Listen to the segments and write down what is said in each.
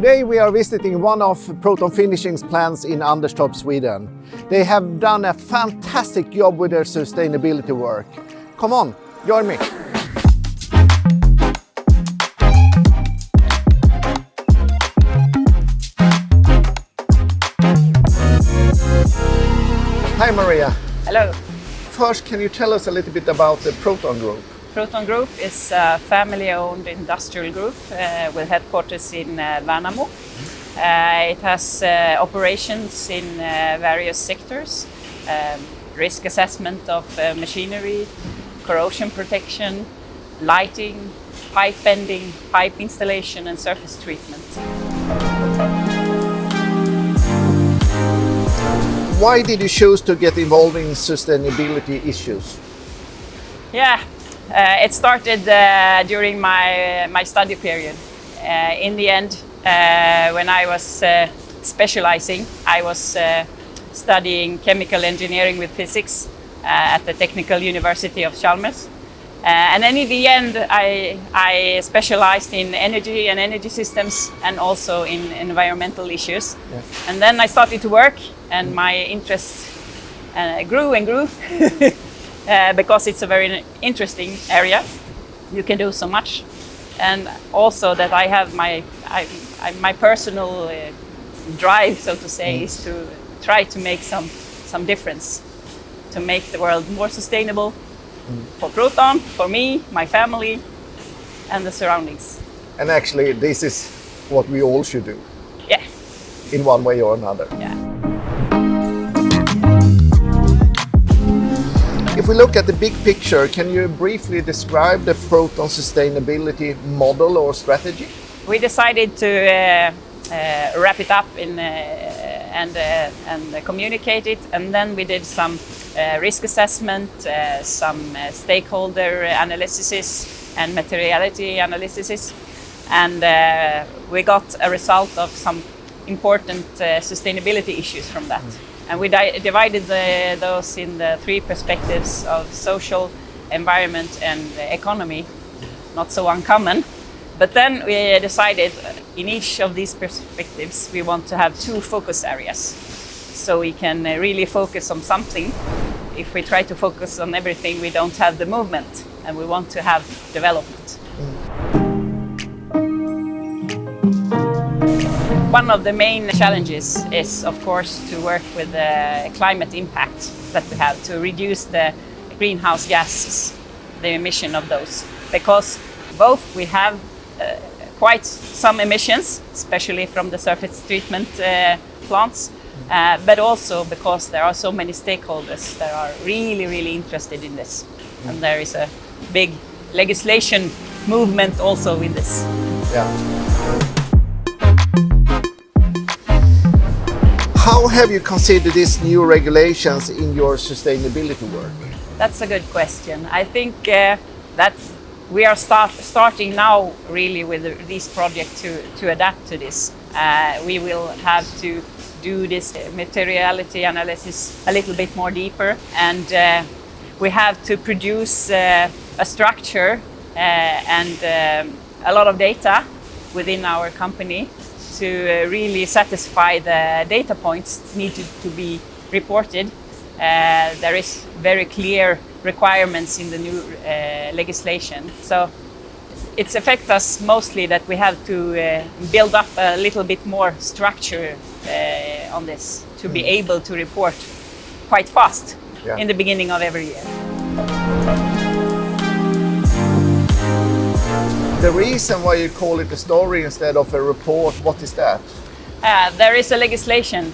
Today we are visiting one of Proton Finishing's plants in Anderstorp, Sweden. They have done a fantastic job with their sustainability work. Come on, join me. Hi Maria. Hello. First, can you tell us a little bit about the Proton Group? Proton Group is a family-owned industrial group with headquarters in Värnamo. It has operations in various sectors, risk assessment of machinery, corrosion protection, lighting, pipe bending, pipe installation and surface treatment. Why did you choose to get involved in sustainability issues? Yeah, it started during my study period. In the end, when I was specializing, I was studying chemical engineering with physics at the Technical University of Chalmers. And then in the end, I specialized in energy and energy systems and also in environmental issues. Yeah. And then I started to work and my interest grew and grew because it's a very interesting area. You can do so much. And also that I have my personal drive, so to say, is to try to make some difference, to make the world more sustainable. For Proton, for me, my family, and the surroundings. And actually, this is what we all should do. Yeah. In one way or another. Yeah. If we look at the big picture, can you briefly describe the Proton sustainability model or strategy? We decided to wrap it up and communicate it, and then we did some risk assessment, some stakeholder analysis and materiality analysis, and we got a result of some important sustainability issues from that. And we divided those in the three perspectives of social, environment and economy, not so uncommon. But then we decided in each of these perspectives we want to have two focus areas. So we can really focus on something. If we try to focus on everything, we don't have the movement, and we want to have development. One of the main challenges is, of course, to work with the climate impact that we have, to reduce the greenhouse gases, the emission of those. Because both we have quite some emissions, especially from the surface treatment plants, but also because there are so many stakeholders that are really interested in this. And there is a big legislation movement also in this. Yeah. How have you considered these new regulations in your sustainability work? That's a good question. I think that we are starting now really with this project to adapt to this. We will have to do this materiality analysis a little bit more deeper, and we have to produce a structure and a lot of data within our company to really satisfy the data points needed to be reported. There is very clear requirements in the new legislation. So it affects us mostly that we have to build up a little bit more structure on this to be able to report quite fast in the beginning of every year. The reason why you call it a story instead of a report, what is that? There is a legislation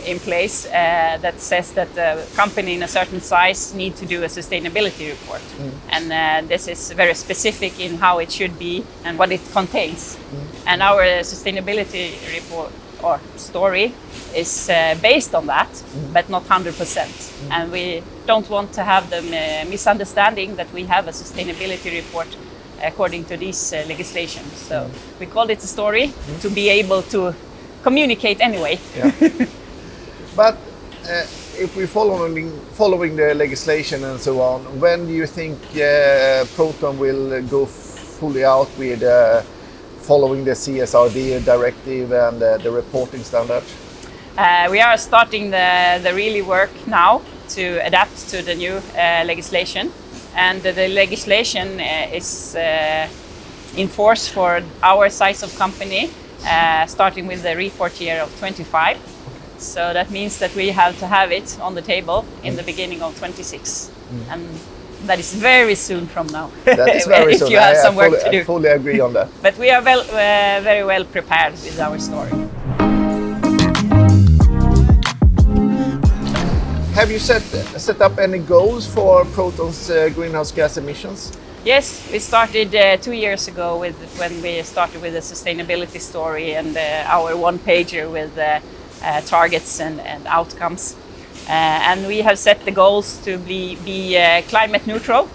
in place that says that a company in a certain size need to do a sustainability report. And this is very specific in how it should be and what it contains. And our sustainability report or story is based on that, but not 100%. And we don't want to have the misunderstanding that we have a sustainability report according to this legislation. So we called it a story to be able to communicate anyway. Yeah. But if we're following the legislation and so on, when do you think Proton will go fully out with following the CSRD directive and the reporting standards? We are starting the really work now to adapt to the new legislation, and the legislation is in force for our size of company, starting with the report year of 25. So that means that we have to have it on the table in the beginning of 26, and that is very soon from now. That is very if soon. you have some work to do. I fully agree on that. But we are very well prepared with our story. Have you set up any goals for Proton's greenhouse gas emissions? Yes, we started 2 years ago when we started with the sustainability story and our one-pager with targets and outcomes. And we have set the goals to be climate neutral,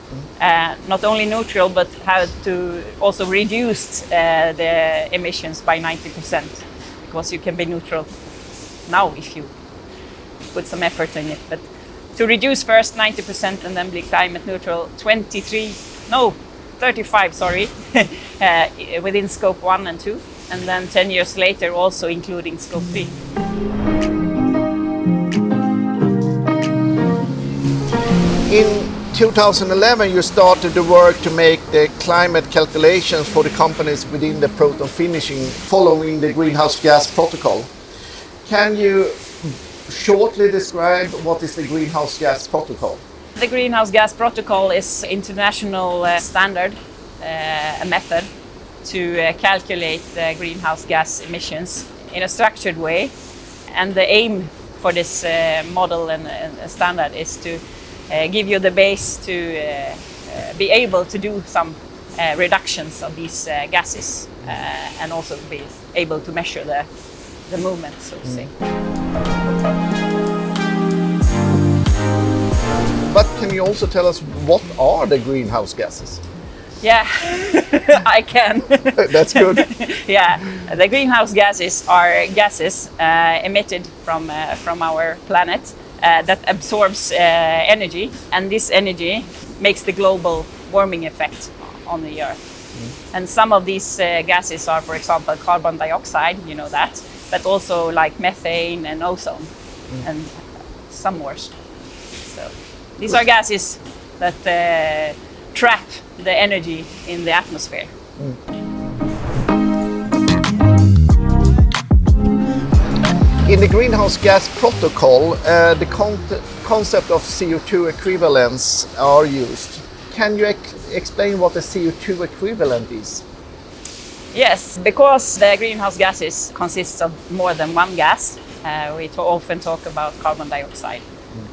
not only neutral, but have to also reduce the emissions by 90%, because you can be neutral now if you put some effort in it. But to reduce first 90% and then be climate neutral 35, sorry, within scope 1 and 2, and then 10 years later also including scope 3. In 2011, you started the work to make the climate calculations for the companies within the Proton finishing following the greenhouse gas protocol. Can you shortly describe what is the greenhouse gas protocol? The greenhouse gas protocol is international standard, a method to calculate the greenhouse gas emissions in a structured way. And the aim for this model and standard is to give you the base to be able to do some reductions of these gases and also be able to measure the movement, so to say. But can you also tell us what are the greenhouse gases? Yeah, I can. That's good. Yeah, the greenhouse gases are gases emitted from our planet that absorbs energy, and this energy makes the global warming effect on the Earth. And some of these gases are, for example, carbon dioxide, you know that, but also like methane and ozone, and some more. So these are gases that trap the energy in the atmosphere. In the greenhouse gas protocol, the concept of CO2 equivalents are used. Can you explain what the CO2 equivalent is? Yes, because the greenhouse gases consists of more than one gas. We often talk about carbon dioxide,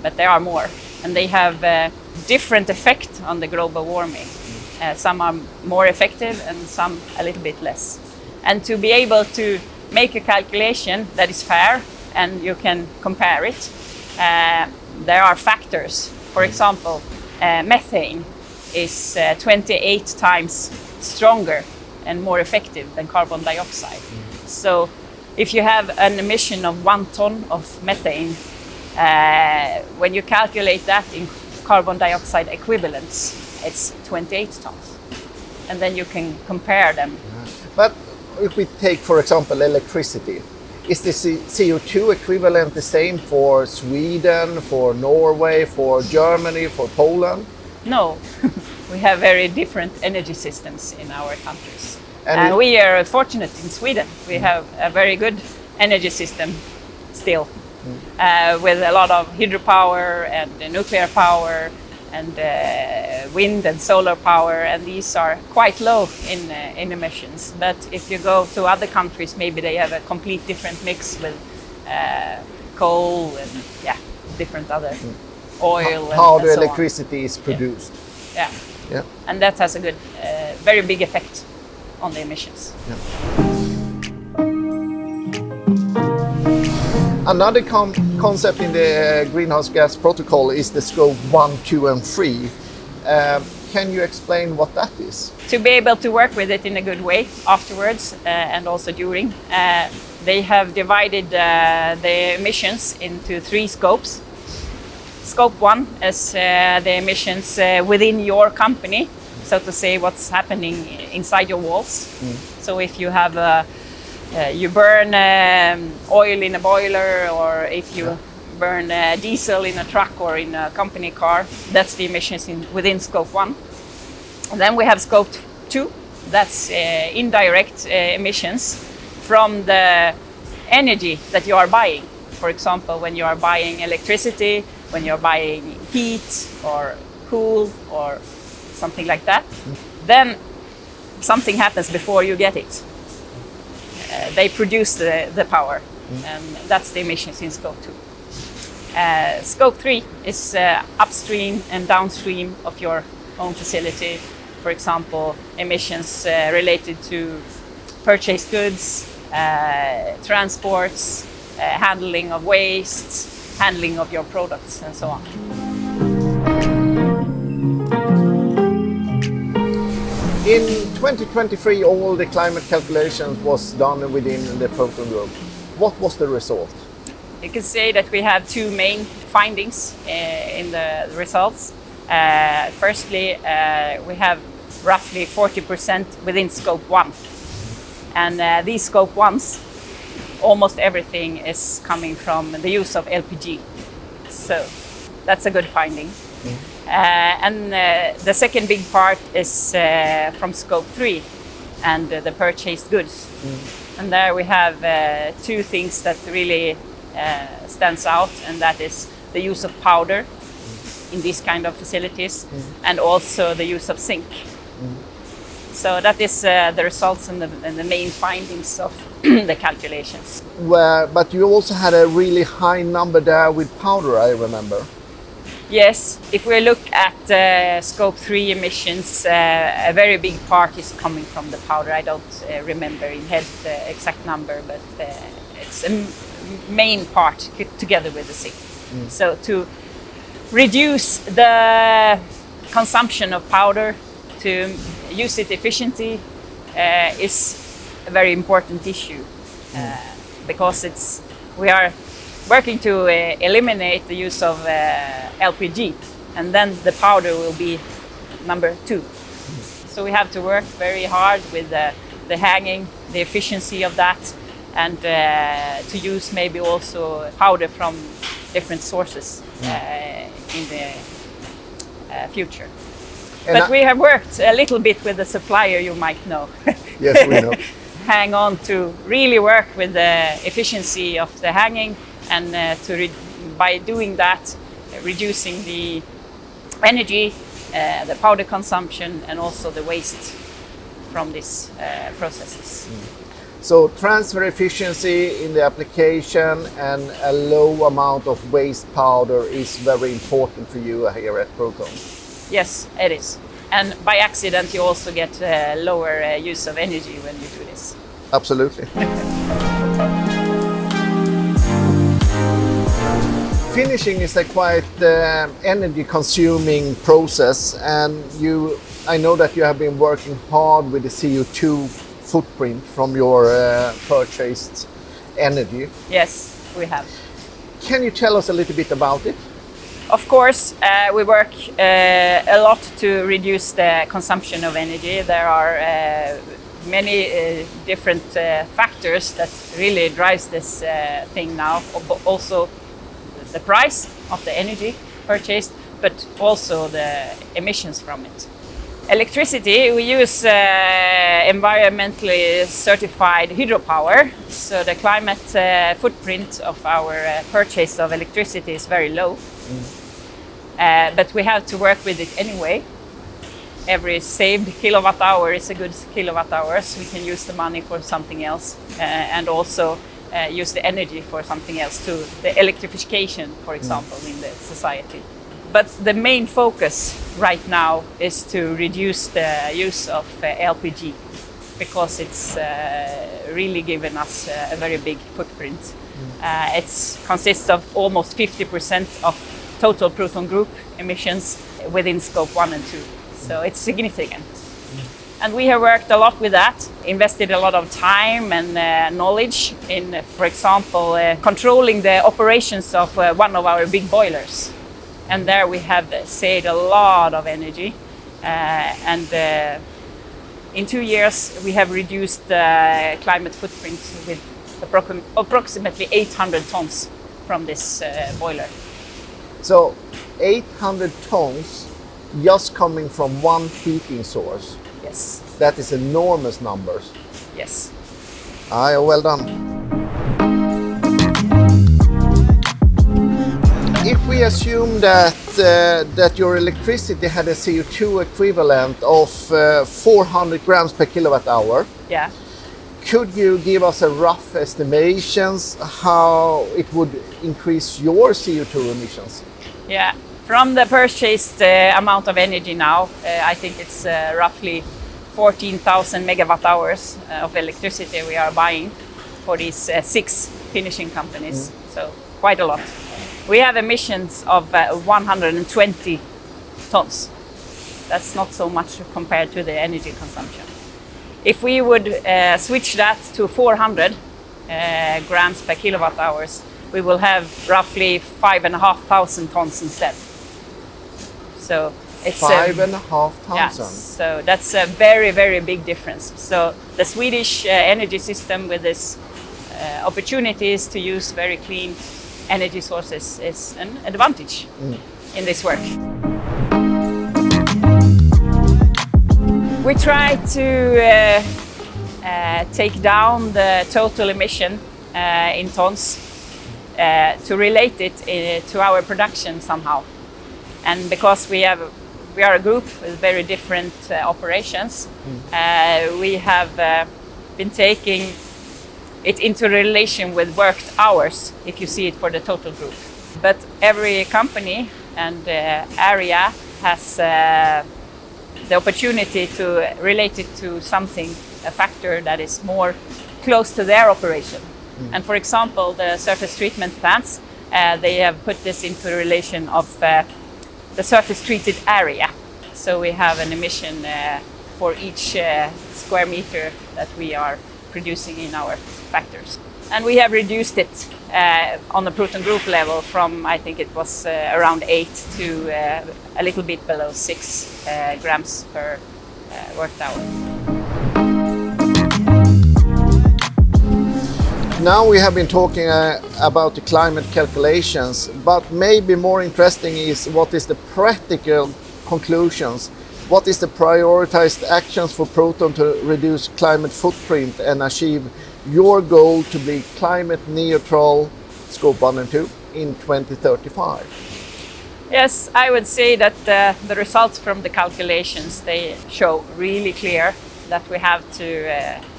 but there are more, and they have different effect on the global warming. Some are more effective and some a little bit less. And to be able to make a calculation that is fair and you can compare it, there are factors. For example, methane is 28 times stronger and more effective than carbon dioxide. So if you have an emission of 1 ton of methane, when you calculate that in carbon dioxide equivalents, it's 28 tons. And then you can compare them. But if we take, for example, electricity, is the CO2 equivalent the same for Sweden, for Norway, for Germany, for Poland? No, we have very different energy systems in our countries. And we are fortunate in Sweden. We have a very good energy system still, with a lot of hydropower and nuclear power and wind and solar power, and these are quite low in emissions. But if you go to other countries, maybe they have a complete different mix with coal and different other oil. How and the so electricity is produced. Yeah, and that has a good, very big effect on the emissions. Another concept in the greenhouse gas protocol is the scope 1, 2 and 3. Can you explain what that is? To be able to work with it in a good way afterwards and also during, they have divided the emissions into 3 scopes. Scope 1 is the emissions within your company. so to say, what's happening inside your walls. So if you have you burn oil in a boiler, or if you burn diesel in a truck or in a company car, that's the emissions within scope 1. And then we have scope 2, that's indirect emissions from the energy that you are buying. For example, when you are buying electricity, when you're buying heat or cool or something like that, then something happens before you get it. They produce the power, and that's the emissions in scope 2. Scope 3 is upstream and downstream of your own facility. For example, emissions related to purchased goods, transports, handling of waste, handling of your products, and so on. In 2023, all the climate calculations was done within the Proton group. What was the result? You can say that we have two main findings in the results. Firstly, we have roughly 40% within scope 1. And these scope 1s, almost everything is coming from the use of LPG. So that's a good finding. And the second big part is from scope 3 and the purchased goods. And there we have two things that really stands out, and that is the use of powder in these kind of facilities, and also the use of zinc. So that is the results and the main findings of the calculations. But you also had a really high number there with powder, I remember. Yes, if we look at scope 3 emissions, a very big part is coming from the powder. I don't remember in head the exact number, but it's a main part together with the zinc. So to reduce the consumption of powder, to use it efficiently, is a very important issue, because we are working to eliminate the use of LPG, and then the powder will be number 2. So we have to work very hard with the hanging, the efficiency of that, and to use maybe also powder from different sources in the future. But we have worked a little bit with the supplier, you might know. Yes, we know. HangOn, to really work with the efficiency of the hanging, and by doing that, reducing the energy, the powder consumption, and also the waste from these processes. So transfer efficiency in the application and a low amount of waste powder is very important for you here at Proton. Yes, it is. And by accident, you also get lower use of energy when you do this. Absolutely. Finishing is a quite energy-consuming process, and I know that you have been working hard with the CO2 footprint from your purchased energy. Yes, we have. Can you tell us a little bit about it? Of course, we work a lot to reduce the consumption of energy. There are many different factors that really drives this thing now. Also the price of the energy purchased, but also the emissions from it. Electricity, we use environmentally certified hydropower, so the climate footprint of our purchase of electricity is very low. But we have to work with it anyway. Every saved kilowatt hour is a good kilowatt hour, so we can use the money for something else, and also use the energy for something else, to the electrification, for example, in the society. But the main focus right now is to reduce the use of LPG, because it's really given us a very big footprint. It consists of almost 50% of total Proton group emissions within scope 1 and 2. So it's significant. And we have worked a lot with that, invested a lot of time and knowledge in, for example, controlling the operations of one of our big boilers. And there we have saved a lot of energy. and in 2 years we have reduced the climate footprint with approximately 800 tons from this boiler. So 800 tons just coming from one heating source. Yes. That is enormous numbers. Yes. Well done. If we assume that your electricity had a CO2 equivalent of 400 grams per kilowatt hour, Yeah. could you give us a rough estimations how it would increase your CO2 emissions? Yeah. From the purchased amount of energy now, I think it's roughly 14,000 megawatt hours of electricity we are buying for these 6 finishing companies. So quite a lot. We have emissions of 120 tons. That's not so much compared to the energy consumption. If we would switch that to 400 grams per kilowatt hours, we will have roughly 5,500 tons instead. So it's 5,500. yeah, so that's a very, very big difference. So the Swedish energy system with this opportunities to use very clean energy sources is an advantage in this work. We try to take down the total emission in tons to relate it to our production somehow. And because we are a group with very different operations, we have been taking it into relation with worked hours, if you see it for the total group. But every company and area has the opportunity to relate it to something, a factor that is more close to their operation. And for example, the surface treatment plants, they have put this into relation of the surface treated area. So we have an emission for each square meter that we are producing in our factors. And we have reduced it on the Proton group level from, I think it was around 8 to a little bit below 6 grams per worked hour. Now we have been talking about the climate calculations, but maybe more interesting is what is the practical conclusions. What is the prioritized actions for Proton to reduce climate footprint and achieve your goal to be climate neutral, scope 1 and 2, in 2035? Yes, I would say that the results from the calculations, they show really clear that we have to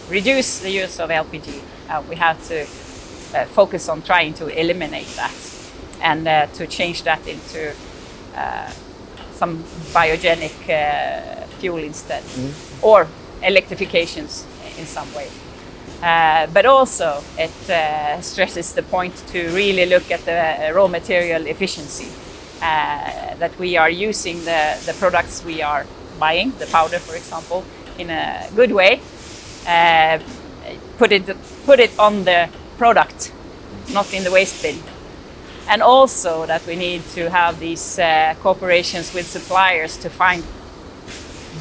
reduce the use of LPG. We have to focus on trying to eliminate that and to change that into some biogenic fuel instead, or electrifications in some way. But also it stresses the point to really look at the raw material efficiency, that we are using the products we are buying, the powder for example, in a good way. Put it on the product, not in the waste bin. And also that we need to have these cooperations with suppliers to find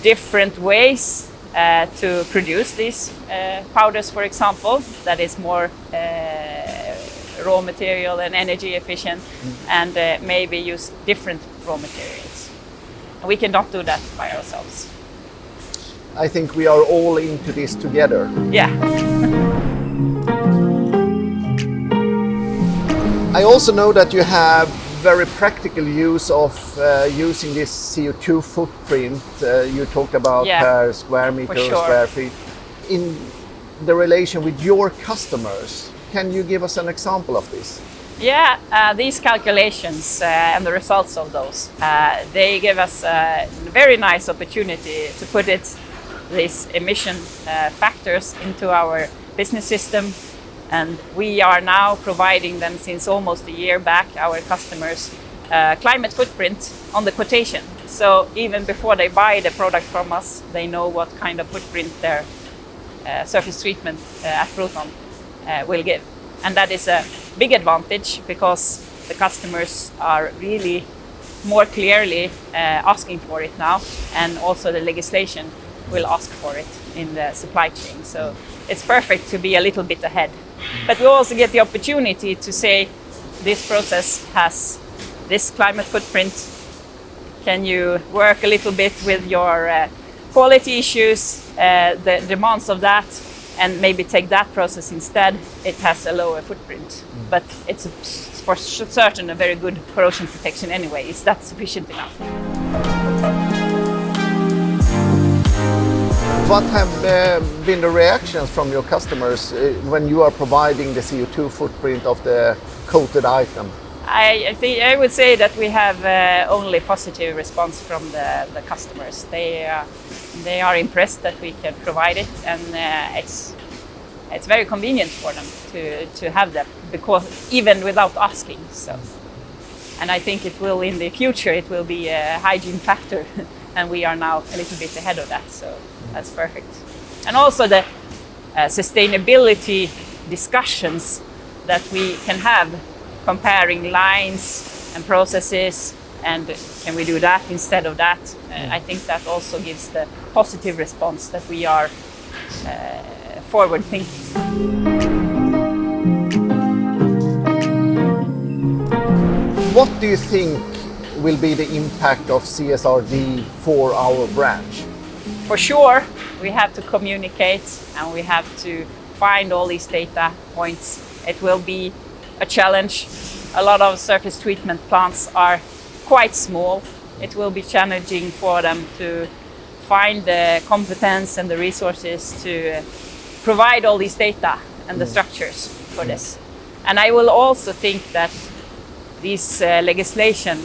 different ways to produce these powders, for example, that is more raw material and energy efficient, and maybe use different raw materials. And we cannot do that by ourselves. I think we are all into this together. Yeah. I also know that you have very practical use of using this CO2 footprint. You talked about per square meter or square feet. In the relation with your customers, can you give us an example of this? Yeah, these calculations and the results of those, they give us a very nice opportunity to put these emission factors into our business system. And we are now providing them since almost a year back, our customers, climate footprint on the quotation. So even before they buy the product from us, they know what kind of footprint their surface treatment at Proton will give. And that is a big advantage because the customers are really more clearly asking for it now, and also the legislation will ask for it in the supply chain. So it's perfect to be a little bit ahead. But we also get the opportunity to say this process has this climate footprint. Can you work a little bit with your quality issues, the demands of that, and maybe take that process instead? It has a lower footprint, but it's for certain a very good corrosion protection anyway. Is that sufficient enough? What have been the reactions from your customers when you are providing the CO2 footprint of the coated item? I would say that we have only positive response from the customers. They are impressed that we can provide it, and it's very convenient for them to have that, because even without asking. So, and I think it will in the future it will be a hygiene factor, and we are now a little bit ahead of that. So that's perfect. And also the sustainability discussions that we can have, comparing lines and processes, and can we do that instead of that? I think that also gives the positive response that we are forward thinking. What do you think will be the impact of CSRD for our branch? For sure, we have to communicate and we have to find all these data points. It will be a challenge. A lot of surface treatment plants are quite small. It will be challenging for them to find the competence and the resources to provide all these data and the structures for this. And I will also think that this legislation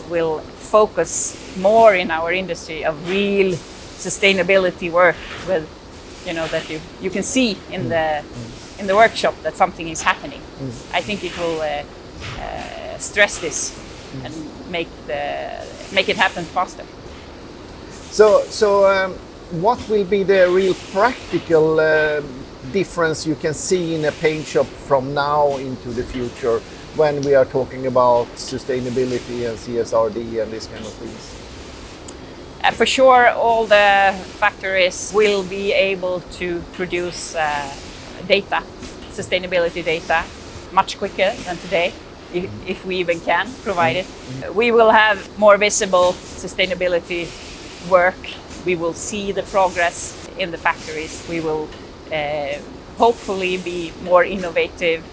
will focus more in our industry of real sustainability work with, that you can see in the workshop that something is happening. I think it will stress this and make it happen faster. So what will be the real practical difference you can see in a paint shop from now into the future when we are talking about sustainability and CSRD and these kind of things? For sure, all the factories will be able to produce data, sustainability data, much quicker than today, if we even can provide it. We will have more visible sustainability work. We will see the progress in the factories. We will hopefully be more innovative,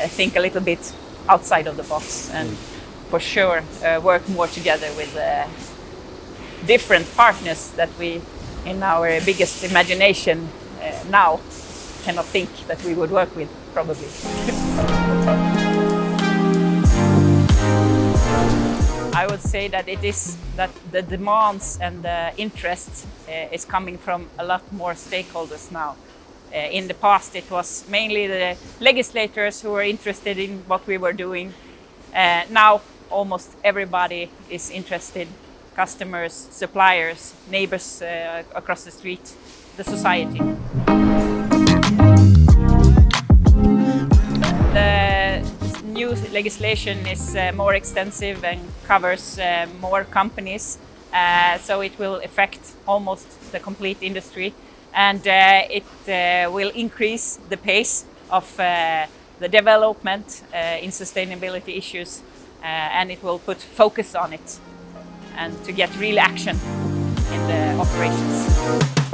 think a little bit outside of the box, and for sure work more together with different partners that we, in our biggest imagination now, cannot think that we would work with, probably. I would say that it is that the demands and the interest is coming from a lot more stakeholders now. In the past, it was mainly the legislators who were interested in what we were doing. Now, almost everybody is interested. Customers, suppliers, neighbors across the street, the society. The new legislation is more extensive and covers more companies, so it will affect almost the complete industry, and it will increase the pace of the development in sustainability issues, and it will put focus on it and to get real action in the operations.